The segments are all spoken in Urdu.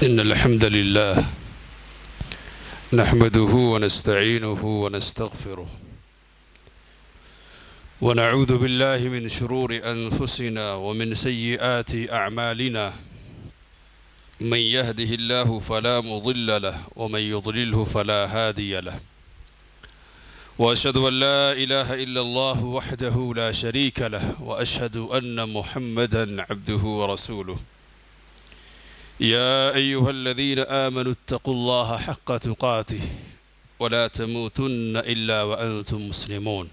إن الحمد لله نحمده ونستعينه ونستغفره ونعوذ بالله من شرور أنفسنا ومن سيئات أعمالنا من يهده الله فلا مضل له ومن يضلله فلا هادي له وأشهد أن لا إله إلا الله وحده لا شريك له وأشهد أن محمدًا عبده ورسوله يا أيها الذين آمنوا اتقوا الله حق تقاته ولا تموتن إلا وأنتم مسلمون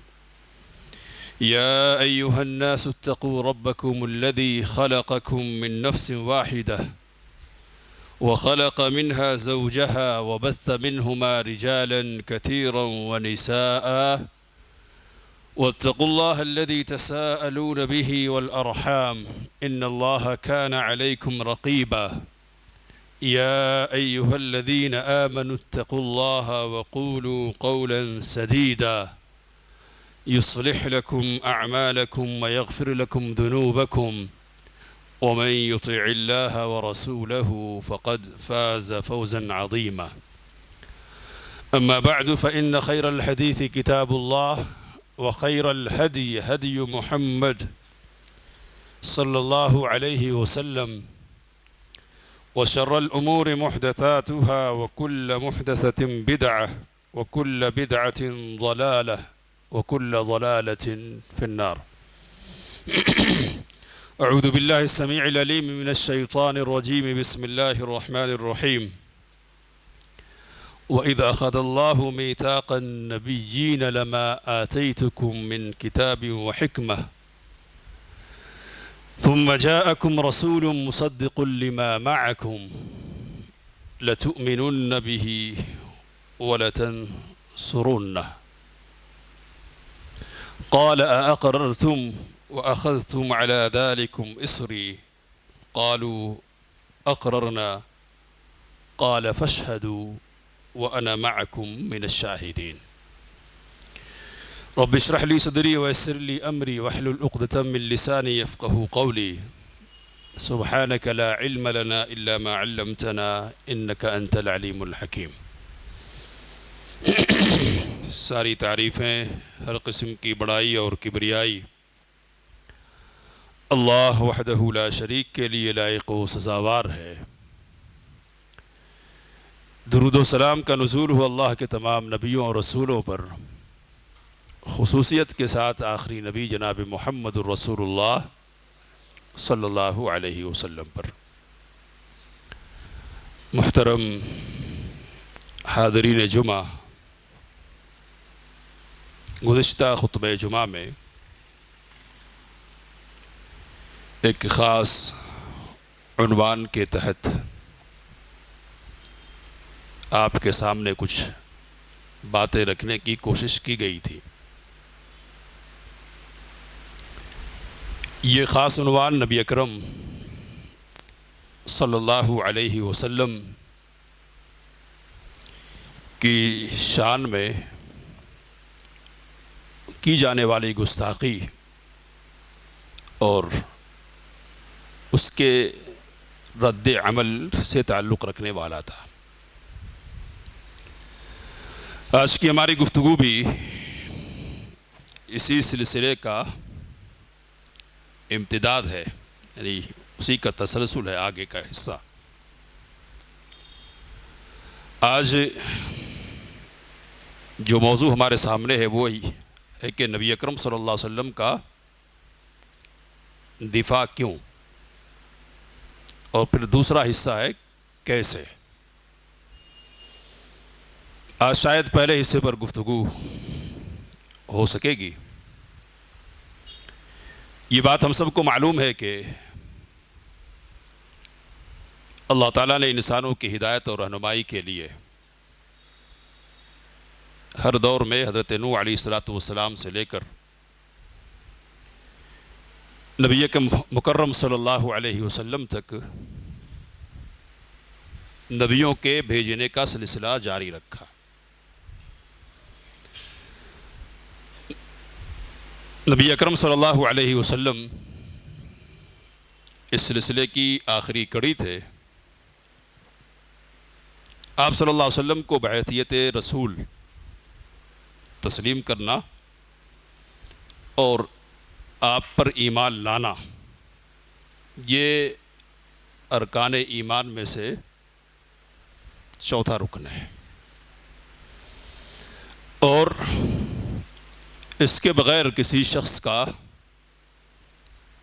يا أيها الناس اتقوا ربكم الذي خلقكم من نفس واحدة وخلق منها زوجها وبث منهما رجالا كثيرا ونساء واتقوا الله الذي تساءلون به والأرحام إن الله كان عليكم رقيبا يا أيها الذين آمنوا اتقوا الله وقولوا قولا سديدا يصلح لكم أعمالكم ويغفر لكم ذنوبكم ومن يطع الله ورسوله فقد فاز فوزا عظيما أما بعد فإن خير الحديث كتاب الله وخير الهدي هدي محمد صلى الله عليه وسلم وشر الأمور محدثاتها وكل محدثة بدعة وكل بدعة ضلالة وكل ضلالة في النار أعوذ بالله السميع العليم من الشيطان الرجيم بسم الله الرحمن الرحيم وإذ أخذ الله ميثاق النبيين لما آتيتكم من كتاب وحكمة ثم جاءكم رسول مصدق لما معكم لتؤمنن به ولتنصرنه قال أأقررتم وأخذتم على ذلكم إصري قالوا أقررنا قال فاشهدوا وأنا معكم من الشاهدين رب اشرح لي صدري ويسر لي أمري واحلل عقدة من لساني يفقهوا قولي سبحانك لا علم لنا إلا ما علمتنا إنك أنت العليم الحكيم ساری تعریفیں ہر قسم کی بڑائی اور کبریائی اللہ وحدہ لا شریک کے لیے لائق و سزاوار ہے۔ درود و سلام کا نزول ہو اللہ کے تمام نبیوں اور رسولوں پر، خصوصیت کے ساتھ آخری نبی جناب محمد الرسول اللہ صلی اللہ علیہ وسلم پر۔ محترم حاضرین جمعہ، گزشتہ خطبہ جمعہ میں ایک خاص عنوان کے تحت آپ کے سامنے کچھ باتیں رکھنے کی کوشش کی گئی تھی۔ یہ خاص عنوان نبی اکرم صلی اللہ علیہ وسلم کی شان میں کی جانے والی گستاخی اور اس کے رد عمل سے تعلق رکھنے والا تھا۔ آج کی ہماری گفتگو بھی اسی سلسلے کا امتداد ہے، یعنی اسی کا تسلسل ہے، آگے کا حصہ۔ آج جو موضوع ہمارے سامنے ہے وہی ہے کہ نبی اکرم صلی اللہ علیہ وسلم کا دفاع کیوں، اور پھر دوسرا حصہ ہے کیسے۔ آج شاید پہلے حصے پر گفتگو ہو سکے گی۔ یہ بات ہم سب کو معلوم ہے کہ اللہ تعالیٰ نے انسانوں کی ہدایت اور رہنمائی کے لیے ہر دور میں حضرت نوح علیہ السلام سے لے کر نبی مکرم صلی اللہ علیہ وسلم تک نبیوں کے بھیجنے کا سلسلہ جاری رکھا۔ نبی اکرم صلی اللہ علیہ وسلم اس سلسلے کی آخری کڑی تھے، آپ صلی اللہ علیہ وسلم کو بعثیت رسول تسلیم کرنا اور آپ پر ایمان لانا، یہ ارکان ایمان میں سے چوتھا رکن ہے، اور اس کے بغیر کسی شخص کا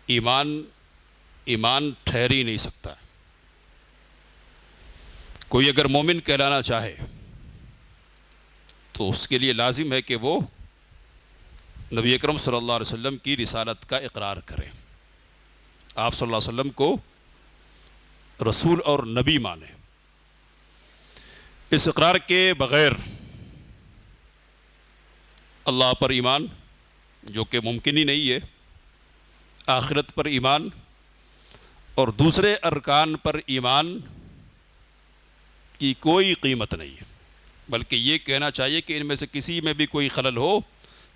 ایمان ٹھہر ہی نہیں سکتا۔ کوئی اگر مومن کہلانا چاہے تو اس کے لیے لازم ہے کہ وہ نبی اکرم صلی اللہ علیہ وسلم کی رسالت کا اقرار کرے، آپ صلی اللہ علیہ وسلم کو رسول اور نبی مانے۔ اس اقرار کے بغیر اللہ پر ایمان، جو کہ ممکن ہی نہیں ہے، آخرت پر ایمان اور دوسرے ارکان پر ایمان کی کوئی قیمت نہیں ہے، بلکہ یہ کہنا چاہیے کہ ان میں سے کسی میں بھی کوئی خلل ہو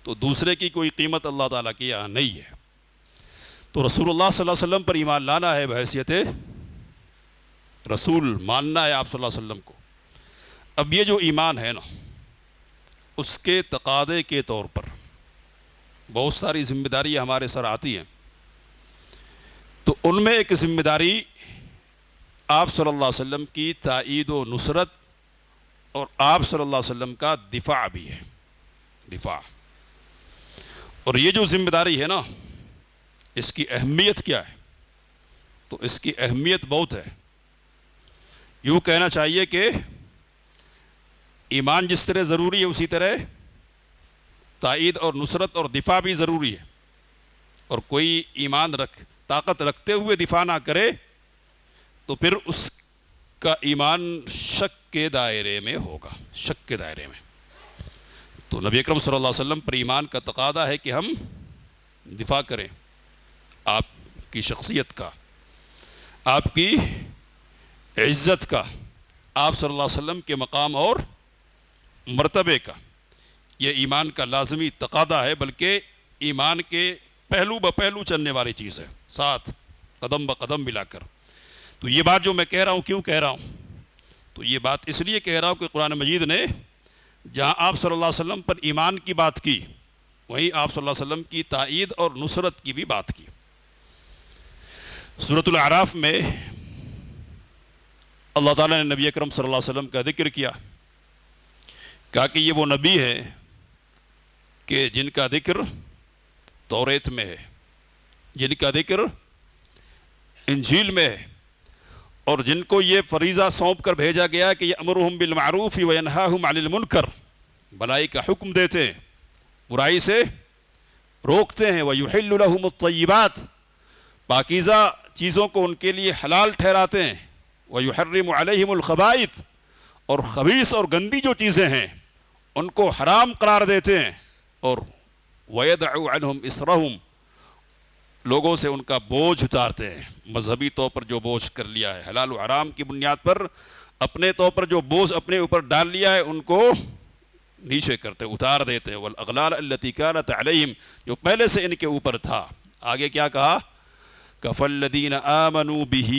تو دوسرے کی کوئی قیمت اللہ تعالیٰ کے یہاں نہیں ہے۔ تو رسول اللہ صلی اللہ علیہ وسلم پر ایمان لانا ہے بحیثیت رسول، ماننا ہے آپ صلی اللہ علیہ وسلم کو۔ اب یہ جو ایمان ہے نا، اس کے تقاضے کے طور پر بہت ساری ذمہ داریاں ہمارے سر آتی ہیں، تو ان میں ایک ذمہ داری آپ صلی اللہ علیہ وسلم کی تائید و نصرت اور آپ صلی اللہ علیہ وسلم کا دفاع بھی ہے، دفاع۔ اور یہ جو ذمہ داری ہے نا، اس کی اہمیت کیا ہے؟ تو اس کی اہمیت بہت ہے۔ یوں کہنا چاہیے کہ ایمان جس طرح ضروری ہے اسی طرح تائید اور نصرت اور دفاع بھی ضروری ہے، اور کوئی ایمان طاقت رکھتے ہوئے دفاع نہ کرے تو پھر اس کا ایمان شک کے دائرے میں ہوگا، شک کے دائرے میں۔ تو نبی اکرم صلی اللہ علیہ وسلم پر ایمان کا تقاضا ہے کہ ہم دفاع کریں آپ کی شخصیت کا، آپ کی عزت کا، آپ صلی اللہ علیہ وسلم کے مقام اور مرتبے کا۔ یہ ایمان کا لازمی تقاضا ہے، بلکہ ایمان کے پہلو بپہلو چلنے والی چیز ہے، ساتھ قدم بقدم ملا کر۔ تو یہ بات جو میں کہہ رہا ہوں، کیوں کہہ رہا ہوں؟ تو یہ بات اس لیے کہہ رہا ہوں کہ قرآن مجید نے جہاں آپ صلی اللہ علیہ وسلم پر ایمان کی بات کی، وہیں آپ صلی اللہ علیہ وسلم کی تائید اور نصرت کی بھی بات کی۔ سورۃ الاعراف میں اللہ تعالیٰ نے نبی اکرم صلی اللہ علیہ وسلم کا ذکر کیا، کہا کہ یہ وہ نبی ہے کہ جن کا ذکر توریت میں ہے، جن کا ذکر انجیل میں ہے، اور جن کو یہ فریضہ سونپ کر بھیجا گیا کہ یأمرہم بالمعروف وینہاہم عن المنکر، بھلائی کا حکم دیتے ہیں، برائی سے روکتے ہیں، ویحل لہم الطیبات، پاکیزہ چیزوں کو ان کے لیے حلال ٹھہراتے ہیں، ویحرم علیہم الخبائث، اور خبیث اور گندی جو چیزیں ہیں ان کو حرام قرار دیتے ہیں، اور وَيَدْعُ عَنْهُمْ إِسْرَهُمْ، لوگوں سے ان کا بوجھ اتارتے ہیں، مذہبی طور پر جو بوجھ کر لیا ہے، حلال و حرام کی بنیاد پر اپنے طور پر جو بوجھ اپنے اوپر ڈال لیا ہے ان کو نیچے کرتے، اتار دیتے ہیں، وَالْأَغْلَالَ الَّتِي كَانَتْ عَلَيْهِمْ، جو پہلے سے ان کے اوپر تھا۔ آگے کیا کہا؟ كَفَالَّذِينَ آمَنُوا بِهِ،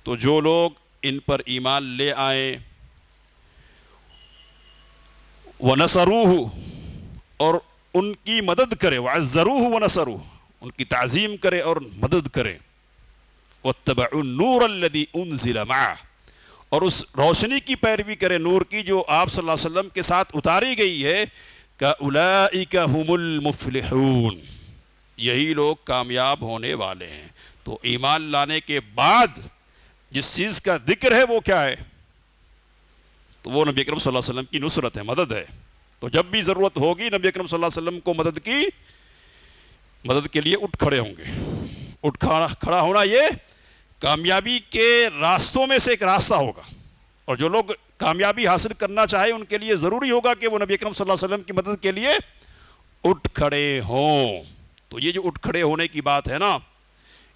تو جو لوگ ان پر ایمان لے آئیں، وَنَصَرُوهُ، اور ان کی مدد کرے، وَعَزَّرُوهُ وَنَصَرُوهُ، ان کی تعظیم کرے اور مدد کرے، وَاتَّبَعُوا النُّورَ الَّذِي أُنزِلَ مَعَهُ، اور اس روشنی کی پیروی کرے، نور کی جو آپ صلی اللہ علیہ وسلم کے ساتھ اتاری گئی ہے، كَأُولَئِكَ هُمُ الْمُفْلِحُونَ، یہی لوگ کامیاب ہونے والے ہیں۔ تو ایمان لانے کے بعد جس چیز کا ذکر ہے وہ کیا ہے؟ تو وہ نبی اکرم صلی اللہ علیہ وسلم کی نصرت ہے، مدد ہے۔ تو جب بھی ضرورت ہوگی نبی اکرم صلی اللہ علیہ وسلم کو مدد کے لیے اٹھ کھڑے ہوں گے۔ اٹھ کھڑا ہونا یہ کامیابی کے راستوں میں سے ایک راستہ ہوگا، اور جو لوگ کامیابی حاصل کرنا چاہے ان کے لیے ضروری ہوگا کہ وہ نبی اکرم صلی اللہ علیہ وسلم کی مدد کے لیے اٹھ کھڑے ہوں۔ تو یہ جو اٹھ کھڑے ہونے کی بات ہے نا،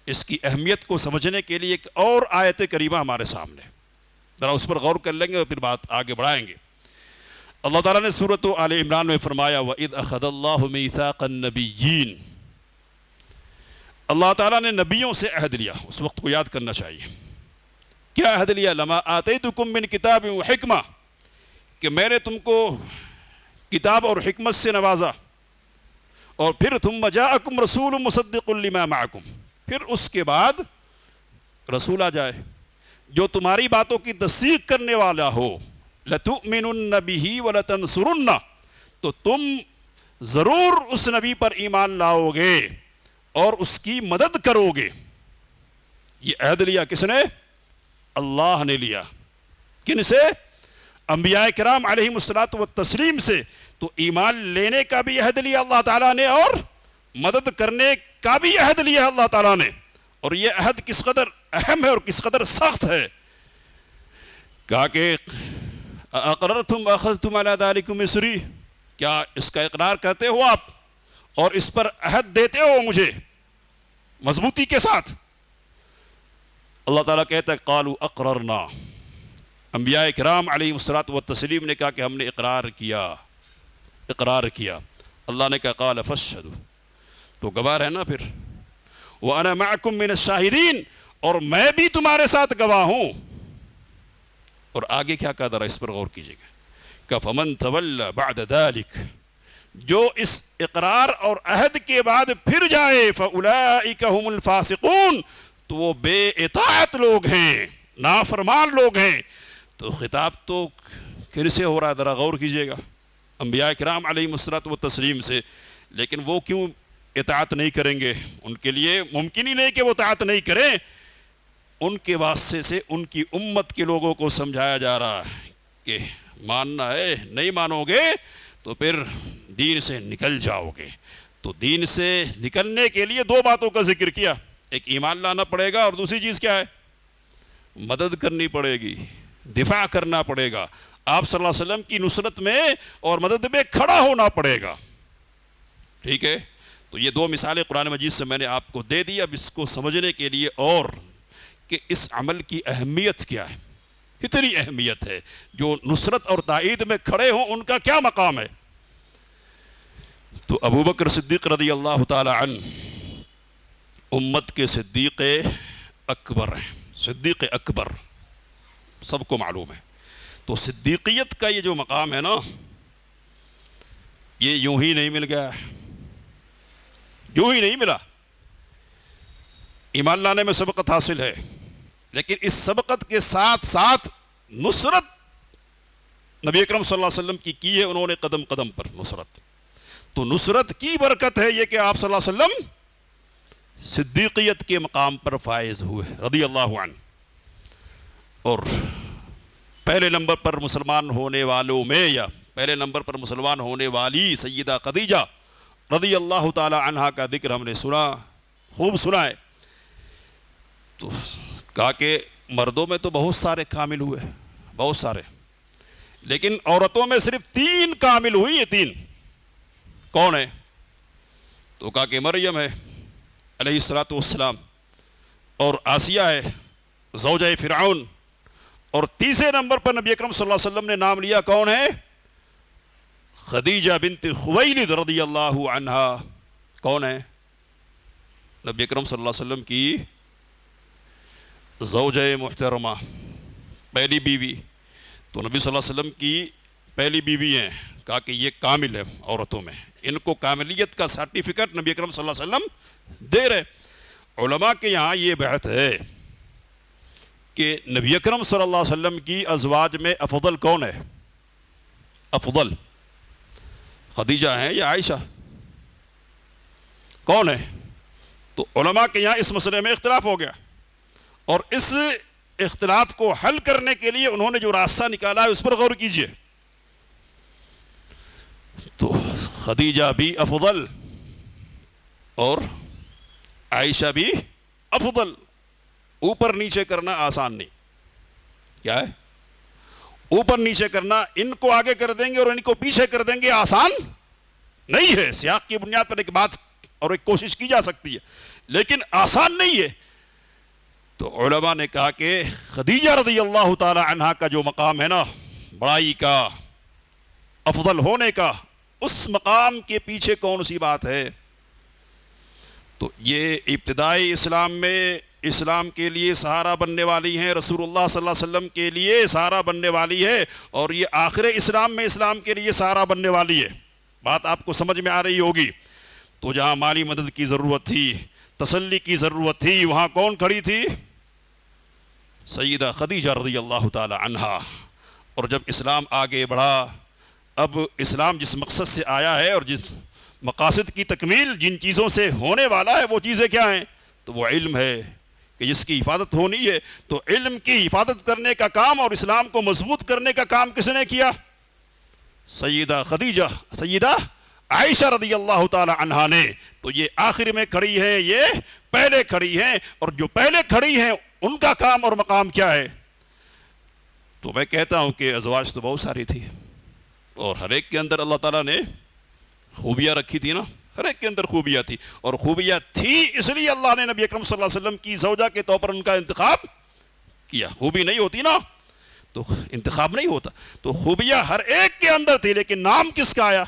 اس کی اہمیت کو سمجھنے کے لیے ایک اور آیت کریمہ ہمارے سامنے، ذرا اس پر غور کر لیں گے اور پھر بات آگے بڑھائیں گے۔ اللہ تعالیٰ نے سورۃ آل عمران میں فرمایا وَإِذْ أَخَذَ اللَّهُ مِيثَاقَ النَّبِيِّينَ، اللہ تعالیٰ نے نبیوں سے عہد لیا۔ اس وقت کو یاد کرنا چاہیے، کیا کیا عہد لیا؟ لما آتیتکم من کتاب و حکمہ، کہ میں نے تم کو کتاب اور حکمت سے نوازا، اور پھر ثم جاءکم رسول مصدق لما معکم، پھر اس کے بعد رسول آ جائے جو تمہاری باتوں کی تصدیق کرنے والا ہو، لتؤمنن بہ ولتنصرنہ، تو تم ضرور اس نبی پر ایمان لاؤ گے اور اس کی مدد کرو گے۔ یہ عہد لیا کس نے؟ اللہ نے لیا۔ کن سے؟ انبیاء کرام علیہم الصلوۃ والتسلیم سے۔ تو ایمان لینے کا بھی عہد لیا اللہ تعالیٰ نے، اور مدد کرنے کا بھی عہد لیا اللہ تعالیٰ نے۔ اور یہ عہد کس قدر اہم ہے اور کس قدر سخت ہے، کہا کہ اقررتم واخذتم علی ذلکم مصری، کیا اس کا اقرار کرتے ہو آپ اور اس پر عہد دیتے ہو مجھے مضبوطی کے ساتھ؟ اللہ تعالیٰ کہتا ہے قالوا اقررنا، انبیاء کرام علیہم الصلوۃ والتسلیم نے کہا کہ ہم نے اقرار کیا۔ اللہ نے کہا قال فاشهدوا، تو گواہ رہنا پھر، وانا معکم من الشاہدین، اور میں بھی تمہارے ساتھ گواہ ہوں۔ اور آگے کیا کہا، ذرا اس پر غور کیجیے گا، کہ فمن تولى بعد ذلك، جو اس اقرار اور عہد کے بعد پھر جائے، فاولئک هم الفاسقون، تو وہ بے اطاعت لوگ ہیں، نافرمان لوگ ہیں۔ تو خطاب تو پھر سے ہو رہا ہے، ذرا غور کیجیے گا، انبیاء کرام علیہم الصلوۃ والتسلیم سے، لیکن وہ کیوں اطاعت نہیں کریں گے؟ ان کے لیے ممکن ہی نہیں کہ وہ اطاعت نہیں کریں۔ ان کے واسطے سے ان کی امت کے لوگوں کو سمجھایا جا رہا ہے کہ ماننا ہے، نہیں مانو گے تو پھر دین سے نکل جاؤ گے۔ تو دین سے نکلنے کے لیے دو باتوں کا ذکر کیا، ایک ایمان لانا پڑے گا، اور دوسری چیز کیا ہے؟ مدد کرنی پڑے گی، دفاع کرنا پڑے گا، آپ صلی اللہ علیہ وسلم کی نصرت میں اور مدد میں کھڑا ہونا پڑے گا۔ ٹھیک ہے، تو یہ دو مثالیں قرآن مجید سے میں نے آپ کو دے دی۔ اب اس کو سمجھنے کے لیے، اور کہ اس عمل کی اہمیت کیا ہے، اتنی اہمیت ہے، جو نصرت اور تائید میں کھڑے ہوں ان کا کیا مقام ہے۔ تو ابو بکر صدیق رضی اللہ تعالی عنہ امت کے صدیق اکبر ہیں، صدیق اکبر سب کو معلوم ہے۔ تو صدیقیت کا یہ جو مقام ہے نا، یہ یوں ہی نہیں مل گیا، یوں ہی نہیں ملا۔ ایمان لانے میں سبقت حاصل ہے، لیکن اس سبقت کے ساتھ ساتھ نصرت نبی اکرم صلی اللہ علیہ وسلم کی ہے انہوں نے، قدم قدم پر نصرت۔ تو نصرت کی برکت ہے یہ کہ آپ صلی اللہ علیہ وسلم صدیقیت کے مقام پر فائز ہوئے رضی اللہ عنہ۔ اور پہلے نمبر پر مسلمان ہونے والوں میں، یا پہلے نمبر پر مسلمان ہونے والی سیدہ خدیجہ رضی اللہ تعالی عنہا کا ذکر ہم نے سنا، خوب سنا ہے۔ تو کہا کہ مردوں میں تو بہت سارے کامل ہوئے، بہت سارے، لیکن عورتوں میں صرف 3 کامل ہوئی ہیں۔ 3 کون ہے؟ تو کہا کہ مریم ہے علیہ الصلوۃ والسلام، اور آسیہ ہے زوجہ فرعون، اور تیسرے نمبر پر نبی اکرم صلی اللہ علیہ وسلم نے نام لیا، کون ہے؟ خدیجہ بنت خویلد رضی اللہ عنہا۔ کون ہے؟ نبی اکرم صلی اللہ علیہ وسلم کی زوجہ محترمہ، پہلی بیوی۔ تو نبی صلی اللہ علیہ وسلم کی پہلی بیوی ہیں، کہا کہ یہ کامل ہے عورتوں میں، ان کو کاملیت کا سرٹیفکیٹ نبی اکرم صلی اللہ علیہ وسلم دے رہے۔ علماء کے یہاں یہ بحث ہے کہ نبی اکرم صلی اللہ علیہ وسلم کی ازواج میں افضل کون ہے؟ افضل خدیجہ ہیں یا عائشہ؟ کون ہے؟ تو علماء کے یہاں اس مسئلے میں اختلاف ہو گیا، اور اس اختلاف کو حل کرنے کے لیے انہوں نے جو راستہ نکالا ہے اس پر غور کیجئے۔ تو خدیجہ بھی افضل اور عائشہ بھی افضل، اوپر نیچے کرنا آسان نہیں۔ کیا ہے؟ اوپر نیچے کرنا، ان کو آگے کر دیں گے اور ان کو پیچھے کر دیں گے، آسان نہیں ہے۔ سیاق کی بنیاد پر ایک بات اور ایک کوشش کی جا سکتی ہے، لیکن آسان نہیں ہے۔ تو علماء نے کہا کہ خدیجہ رضی اللہ تعالی عنہا کا جو مقام ہے نا، بڑائی کا، افضل ہونے کا، اس مقام کے پیچھے کون سی بات ہے؟ تو یہ ابتدائی اسلام میں اسلام کے لیے سہارا بننے والی ہیں، رسول اللہ صلی اللہ علیہ وسلم کے لیے سہارا بننے والی ہے، اور یہ آخر اسلام میں اسلام کے لیے سہارا بننے والی ہے۔ بات آپ کو سمجھ میں آ رہی ہوگی۔ تو جہاں مالی مدد کی ضرورت تھی، تسلی کی ضرورت تھی، وہاں کون کھڑی تھی؟ سیدہ خدیجہ رضی اللہ تعالی عنہا۔ اور جب اسلام آگے بڑھا، اب اسلام جس مقصد سے آیا ہے اور جس مقاصد کی تکمیل جن چیزوں سے ہونے والا ہے، وہ چیزیں کیا ہیں؟ تو وہ علم ہے کہ جس کی حفاظت ہونی ہے، تو علم کی حفاظت کرنے کا کام اور اسلام کو مضبوط کرنے کا کام کس نے کیا؟ سیدہ خدیجہ، سیدہ عائشہ رضی اللہ تعالی عنہا نے۔ تو یہ آخر میں کھڑی ہے، یہ پہلے کھڑی ہیں، اور جو پہلے کھڑی ہیں ان کا کام اور مقام کیا ہے؟ تو میں کہتا ہوں کہ ازواج تو بہت ساری تھی، اور ہر ایک کے اندر اللہ تعالیٰ نے خوبیاں رکھی تھی نا، ہر ایک کے اندر خوبیاں تھی، اور خوبیاں تھی اس لیے اللہ نے نبی اکرم صلی اللہ علیہ وسلم کی زوجہ کے طور پر ان کا انتخاب کیا۔ خوبی نہیں ہوتی نا تو انتخاب نہیں ہوتا، تو خوبیاں ہر ایک کے اندر تھی، لیکن نام کس کا آیا؟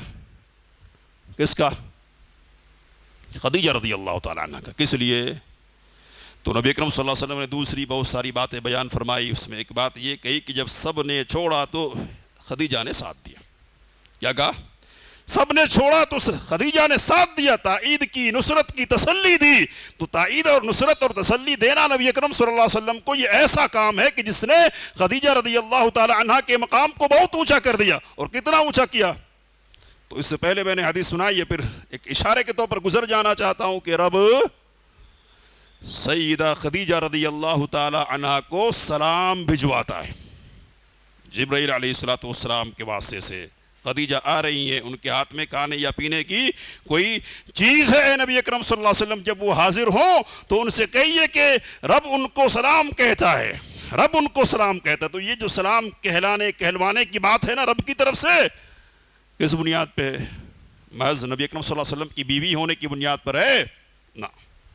کس کا؟ خدیجہ رضی اللہ تعالیٰ عنہ کا۔ کس لیے؟ تو نبی اکرم صلی اللہ علیہ وسلم نے دوسری بہت ساری باتیں بیان فرمائی، اس میں ایک بات یہ کہی کہ جب سب نے چھوڑا تو خدیجہ نے ساتھ دیا۔ کیا کہا؟ سب نے چھوڑا تو خدیجہ نے ساتھ دیا، تائید کی، نصرت کی، تسلی دی۔ تو تائید اور نصرت اور تسلی دینا نبی اکرم صلی اللہ علیہ وسلم کو یہ ایسا کام ہے کہ جس نے خدیجہ رضی اللہ تعالی عنہا کے مقام کو بہت اونچا کر دیا۔ اور کتنا اونچا کیا؟ تو اس سے پہلے میں نے حدیث سنائی ہے، پھر ایک اشارے کے طور پر گزر جانا چاہتا ہوں کہ رب سیدہ خدیجہ رضی اللہ تعالی عنہا کو سلام بھجواتا ہے جبرائیل علیہ الصلوۃ والسلام کے واسطے سے۔ خدیجہ آ رہی ہیں، ان کے ہاتھ میں کھانے یا پینے کی کوئی چیز ہے، نبی اکرم صلی اللہ علیہ وسلم جب وہ حاضر ہوں تو ان سے کہیے کہ رب ان کو سلام کہتا ہے، رب ان کو سلام کہتا ہے۔ تو یہ جو سلام کہلوانے کی بات ہے نا رب کی طرف سے، کس بنیاد پہ؟ محض نبی اکرم صلی اللہ علیہ وسلم کی بیوی ہونے کی بنیاد پر ہے؟ نہ،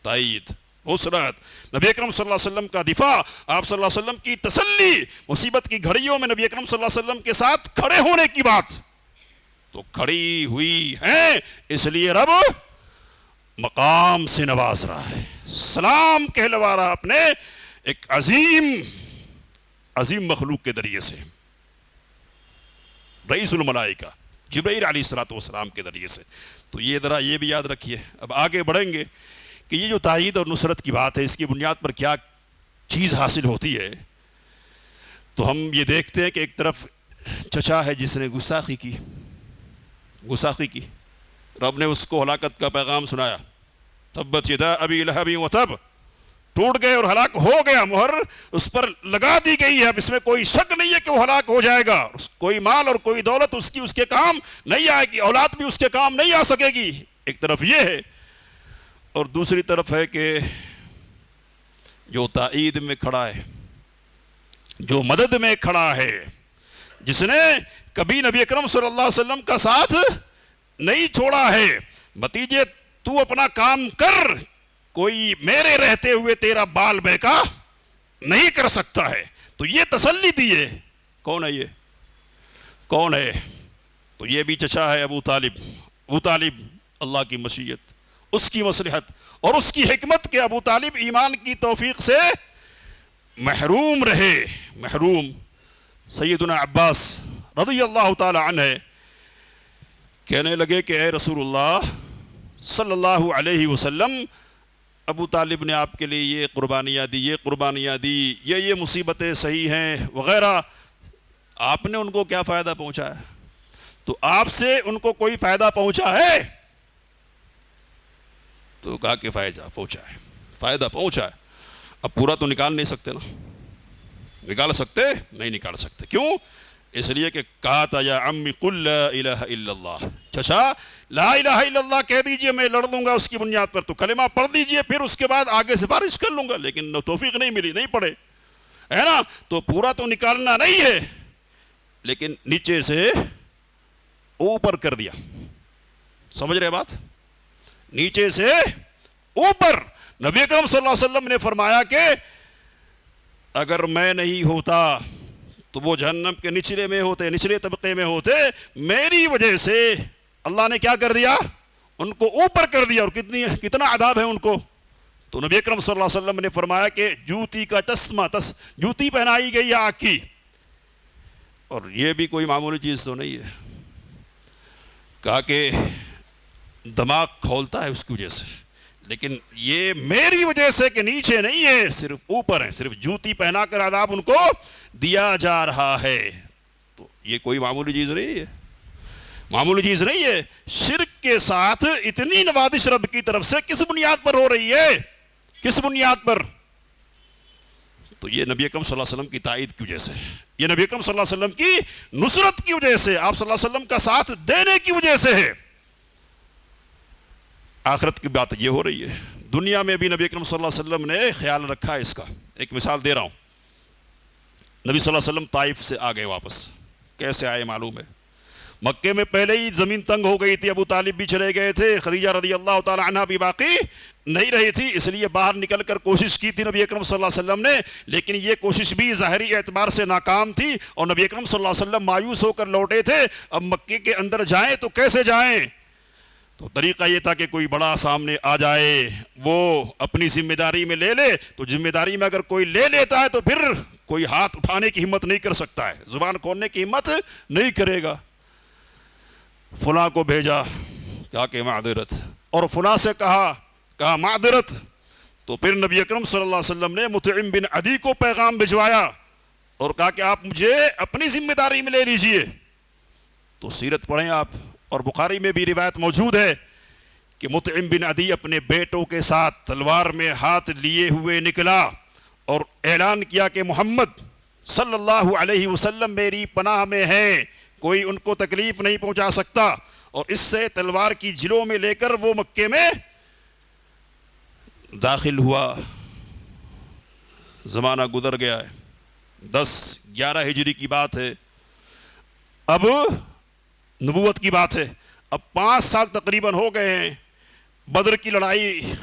تائید، نصرت، نبی اکرم صلی اللہ علیہ وسلم کا دفاع، آپ صلی اللہ علیہ وسلم کی تسلی، مصیبت کی گھڑیوں میں نبی اکرم صلی اللہ علیہ وسلم کے ساتھ کھڑے ہونے کی بات تو کھڑی ہوئی ہیں، اس لیے رب مقام سے نواز رہا ہے، سلام کہلوا رہا اپنے ایک عظیم مخلوق کے ذریعے سے، رئیس الملائکہ جبرائیل علیہ الصلوۃ والسلام کے ذریعے سے۔ تو یہ ذرا یہ بھی یاد رکھیے، اب آگے بڑھیں گے کہ یہ جو تائید اور نصرت کی بات ہے، اس کی بنیاد پر کیا چیز حاصل ہوتی ہے۔ تو ہم یہ دیکھتے ہیں کہ ایک طرف چچا ہے جس نے گستاخی کی، رب نے اس کو ہلاکت کا پیغام سنایا، تبت یدا ابی لہب وتب، ٹوٹ گئے اور ہلاک ہو گیا، مہر اس پر لگا دی گئی ہے، اب اس میں کوئی شک نہیں ہے کہ وہ ہلاک ہو جائے گا، کوئی مال اور کوئی دولت اس کے کام نہیں آئے گی، اولاد بھی اس کے کام نہیں آ سکے گی۔ ایک طرف یہ ہے، اور دوسری طرف ہے کہ جو تائید میں کھڑا ہے، جو مدد میں کھڑا ہے، جس نے کبھی نبی اکرم صلی اللہ علیہ وسلم کا ساتھ نہیں چھوڑا ہے، بھتیجے تو اپنا کام کر، کوئی میرے رہتے ہوئے تیرا بال بیکا نہیں کر سکتا ہے۔ تو یہ تسلی دی ہے، کون ہے؟ یہ کون ہے؟ تو یہ بھی چچا ہے ابو طالب، اللہ کی مشیت، اس کی مصلحت اور اس کی حکمت کے ابو طالب ایمان کی توفیق سے محروم رہے، محروم۔ سیدنا عباس رضی اللہ تعالی عنہ کہنے لگے کہ اے رسول اللہ صلی اللہ علیہ وسلم، ابو طالب نے آپ کے لیے یہ قربانیاں دی، یہ مصیبتیں صحیح ہیں وغیرہ، آپ نے ان کو کیا فائدہ پہنچا ہے؟ تو آپ سے ان کو کوئی فائدہ پہنچا ہے؟ تو کہا کہ فائدہ پہنچا ہے۔ اب پورا تو نکال نہیں سکتے نا، نکال سکتے؟ نہیں نکال سکتے۔ کیوں؟ اس لیے کہ کہا تھا یا عمی قل لا الہ الا اللہ، چچا لا الہ الا اللہ کہہ دیجئے، میں لڑ لوں گا اس کی بنیاد پر، تو کلمہ پڑھ دیجئے، پھر اس کے بعد آگے سفارش کر لوں گا، لیکن توفیق نہیں ملی، نہیں پڑھے، ہے نا؟ تو پورا تو نکالنا نہیں ہے، لیکن نیچے سے اوپر کر دیا، سمجھ رہے بات؟ نیچے سے اوپر۔ نبی اکرم صلی اللہ علیہ وسلم نے فرمایا کہ اگر میں نہیں ہوتا تو وہ جہنم کے نچلے طبقے میں ہوتے، میری وجہ سے اللہ نے کیا کر دیا؟ ان کو اوپر کر دیا، اور کتنا عذاب ہے ان کو؟ تو نبی اکرم صلی اللہ علیہ وسلم نے فرمایا کہ جوتی کا تسمہ جوتی پہنائی گئی آگ کی، اور یہ بھی کوئی معمولی چیز تو نہیں ہے، کہا کہ دماغ کھولتا ہے اس کی وجہ سے، لیکن یہ میری وجہ سے کہ نیچے نہیں ہے، صرف اوپر ہے، صرف جوتی پہنا کر عذاب ان کو دیا جا رہا ہے۔ تو یہ کوئی معمولی چیز نہیں ہے، معمولی چیز نہیں ہے۔ شرک کے ساتھ اتنی نوازش رب کی طرف سے کس بنیاد پر ہو رہی ہے، کس بنیاد پر؟ تو یہ نبی اکرم صلی اللہ علیہ وسلم کی تائید کی وجہ سے، یہ نبی اکرم صلی اللہ علیہ وسلم کی نصرت کی وجہ سے، آپ صلی اللہ علیہ وسلم کا ساتھ دینے کی وجہ سے ہے۔ آخرت کی بات یہ ہو رہی ہے، دنیا میں بھی نبی اکرم صلی اللہ علیہ وسلم نے خیال رکھا ہے اس کا۔ ایک مثال دے رہا ہوں، نبی صلی اللہ علیہ وسلم طائف سے آ گئے واپس، کیسے آئے معلوم ہے؟ مکے میں پہلے ہی زمین تنگ ہو گئی تھی، ابو طالب بھی چلے گئے تھے، خدیجہ رضی اللہ تعالی عنہ بھی باقی نہیں رہی تھی، اس لیے باہر نکل کر کوشش کی تھی نبی اکرم صلی اللہ علیہ وسلم نے، لیکن یہ کوشش بھی ظاہری اعتبار سے ناکام تھی، اور نبی اکرم صلی اللہ علیہ وسلم مایوس ہو کر لوٹے تھے۔ اب مکے کے اندر جائیں تو کیسے جائیں؟ تو طریقہ یہ تھا کہ کوئی بڑا سامنے آ جائے، وہ اپنی ذمہ داری میں لے لے، تو ذمہ داری میں اگر کوئی لے لیتا ہے تو پھر کوئی ہاتھ اٹھانے کی ہمت نہیں کر سکتا ہے، زبان کھولنے کی ہمت نہیں کرے گا۔ فلاں کو بھیجا، کہا کہ معذرت، اور فلاں سے کہا معذرت، تو پھر نبی اکرم صلی اللہ علیہ وسلم نے مطعم بن عدی کو پیغام بھجوایا اور کہا کہ آپ مجھے اپنی ذمہ داری میں لے لیجئے۔ تو سیرت پڑھیں آپ، اور بخاری میں بھی روایت موجود ہے کہ مطعم بن عدی اپنے بیٹوں کے ساتھ تلوار میں ہاتھ لیے ہوئے نکلا اور اعلان کیا کہ محمد صلی اللہ علیہ وسلم میری پناہ میں ہیں، کوئی ان کو تکلیف نہیں پہنچا سکتا، اور اس سے تلوار کی جلوں میں لے کر وہ مکے میں داخل ہوا۔ زمانہ گزر گیا ہے، 10-11 ہجری کی بات ہے، اب نبوت کی بات ہے، اب 5 سال تقریباً ہو گئے ہیں، بدر کی لڑائی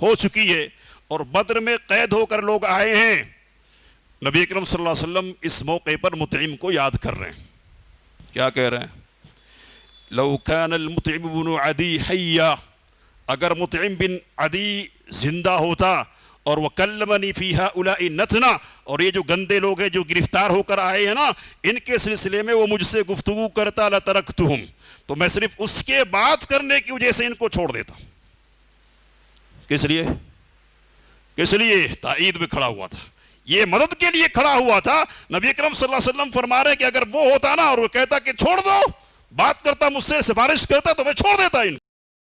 ہو چکی ہے، اور بدر میں قید ہو کر لوگ آئے ہیں۔ نبی اکرم صلی اللہ علیہ وسلم اس موقع پر مطعم کو یاد کر رہے ہیں، کیا کہہ رہے ہیں؟ لو کان المطعم بن عدی حیا، اگر مطعم بن عدی زندہ ہوتا، اور وکلمنی فی ہؤلاء نتنا، اور یہ جو گندے لوگ ہیں جو گرفتار ہو کر آئے ہیں نا، ان کے سلسلے میں وہ مجھ سے گفتگو کرتا لترکتہم، تو میں صرف اس کے بات کرنے کی وجہ سے ان کو چھوڑ دیتا۔ کس لیے؟ کس لیے؟ تائید میں کھڑا ہوا تھا، یہ مدد کے لیے کھڑا ہوا تھا۔ نبی اکرم صلی اللہ علیہ وسلم فرما رہے ہیں کہ اگر وہ ہوتا نا اور وہ کہتا کہ چھوڑ دو، بات کرتا مجھ سے، سفارش کرتا، تو میں چھوڑ دیتا ان